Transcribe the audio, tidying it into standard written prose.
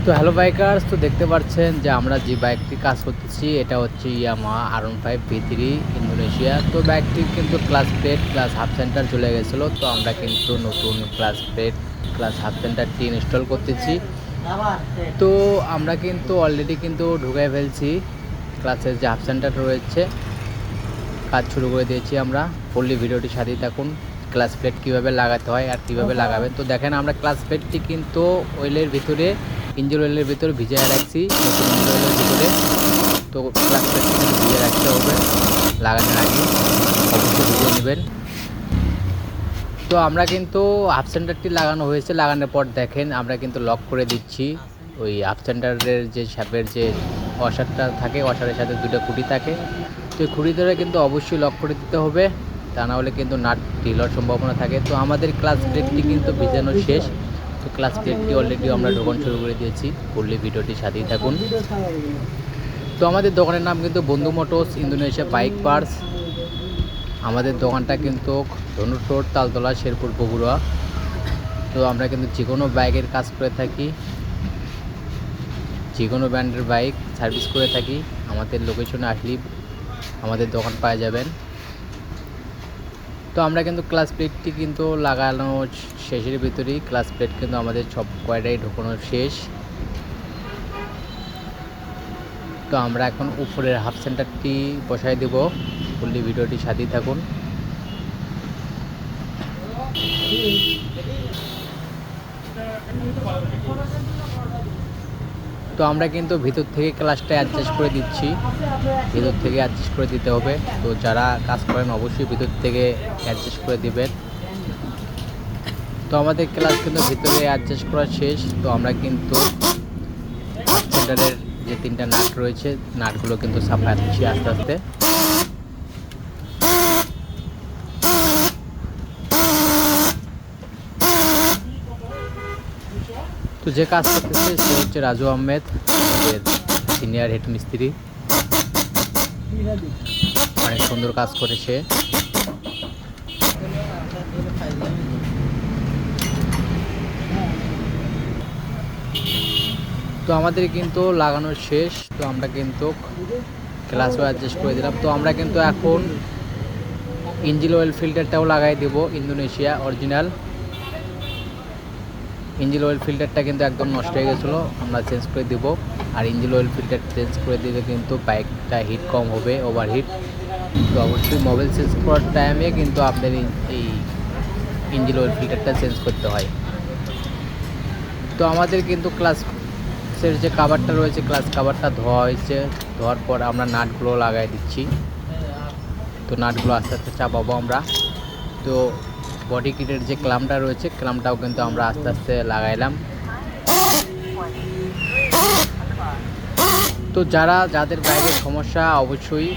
তো hello bikers, তো দেখতে পাচ্ছেন যে আমরা যে বাইকটি কাজ করতেছি এটা হচ্ছে ইয়ামাহা R15 V3 ইন্দোনেশিয়া। তো বাইকটি কিন্তু class plate plus half centre চলে গেছিলো, তো আমরা কিন্তু নতুন ক্লাস প্লেট প্লাস হাফ সেন্টারটি ইনস্টল করতেছি। তো আমরা কিন্তু অলরেডি কিন্তু ঢুকাই ফেলছি ক্লাসের যে হাফ সেন্টার রয়েছে, কাজ শুরু করে দিয়েছি আমরা। ফুললি ভিডিওটি সাথেই থাকুন, ক্লাস প্লেট কীভাবে লাগাতে হয় আর কীভাবে লাগাবেন। তো দেখেন আমরা ক্লাস প্লেটটি কিন্তু অয়েলের ভিতরে, ইঞ্জিন অয়েলের ভিতরে ভিজিয়ে রাখছি, নতুন ইঞ্জিন অয়েলের ভিতরে। তো ক্লাস প্লেটটি কিন্তু ভিজিয়ে রাখতে হবে লাগানোর আগে, অবশ্যই ভিজিয়ে নেবেন। তো আমরা কিন্তু হাফ সেন্টারটি লাগানো হয়েছে, লাগানোর পর দেখেন আমরা কিন্তু লক করে দিচ্ছি। ওই হাফ সেন্টারের যে শ্যাপের যে ওয়াশারটা থাকে, ওয়াশারের সাথে দুটো খুঁটি থাকে, তো এই খুঁটি ধরে কিন্তু অবশ্যই লক করে দিতে হবে, তা না হলে কিন্তু নাট ঢিল হওয়ার সম্ভাবনা থাকে। তো আমাদের ক্লাস প্লেটটি কিন্তু ভিজানো শেষ। তো ক্লাস প্লেটটি অলরেডি আমরা ঢোকানো শুরু করে দিয়েছি, ফুললি ভিডিওটি সাথেই থাকুন। তো আমাদের দোকানের নাম কিন্তু বন্ধু মোটরস ইন্দোনেশিয়া বাইক পার্টস। আমাদের দোকানটা কিন্তু ধনুর রোড, তালতলা, শেরপুর, বগুড়া। তো আমরা কিন্তু যে কোনো বাইকের কাজ করে থাকি, যে কোনো ব্র্যান্ডের বাইক সার্ভিস করে থাকি। আমাদের লোকেশনে আসলেই আমাদের দোকান পাওয়া যাবেন। তো আমরা কিন্তু ক্লাস প্লেটটি কিন্তু লাগানো শেষের ভিতরেই, ক্লাস প্লেট কিন্তু আমাদের সব কয়টাই ঢোকানো শেষ। তো আমরা এখন উপরের হাফ সেন্টারটি বসাই দেব, ফুললি ভিডিওটি সাথেই থাকুন। তো আমরা কিন্তু ভিতর থেকে ক্লাসটা অ্যাডজাস্ট করে দিচ্ছি, ভিতর থেকে অ্যাডজাস্ট করে দিতে হবে। তো যারা কাজ করেন অবশ্যই ভিতর থেকে অ্যাডজাস্ট করে দিবেন। তো আমাদের ক্লাস কিন্তু ভিতরে অ্যাডজাস্ট করা শেষ। তো আমরা কিন্তু হাফ সেন্টারের যে তিনটা নাট রয়েছে, নাটগুলো কিন্তু ছাপাচ্ছি আস্তে আস্তে। তো যে কাজ করতেছে সে হচ্ছে রাজু আহমেদ, আমাদের সিনিয়র হেড মিস্ত্রি। অনেক সুন্দর কাজ করেছে। তো আমাদের কিন্তু লাগানো শেষ। তো আমরা কিন্তু ক্লাসও অ্যাডজাস্ট করে দিলাম। তো আমরা কিন্তু এখন ইঞ্জিন অয়েল ফিল্টারটাও লাগাই দেব, ইন্দোনেশিয়া অরিজিনাল। ইঞ্জিন অয়েল ফিল্টারটা কিন্তু একদম নষ্ট হয়ে গেছিলো, আমরা চেঞ্জ করে দেবো। আর ইঞ্জিন অয়েল ফিল্টার চেঞ্জ করে দিলে কিন্তু বাইকটা হিট কম হবে, ওভারহিট। তো অবশ্যই মোবাইল চেঞ্জ করার টাইমে কিন্তু আপনার এই ইঞ্জিন অয়েল ফিল্টারটা চেঞ্জ করতে হয়। তো আমাদের কিন্তু ক্লাসের যে কাভারটা রয়েছে, ক্লাস কাভারটা ধোয়া হয়েছে, ধোয়ার পর আমরা নাটগুলো লাগাই দিচ্ছি। তো নাটগুলো আস্তে আস্তে চাপাবো আমরা। তো বডি কিটের যে ক্লামটা রয়েছে, ক্লামটাও কিন্তু আমরা আস্তে আস্তে লাগাইলাম। তো যাদের বাইকের সমস্যা অবশ্যই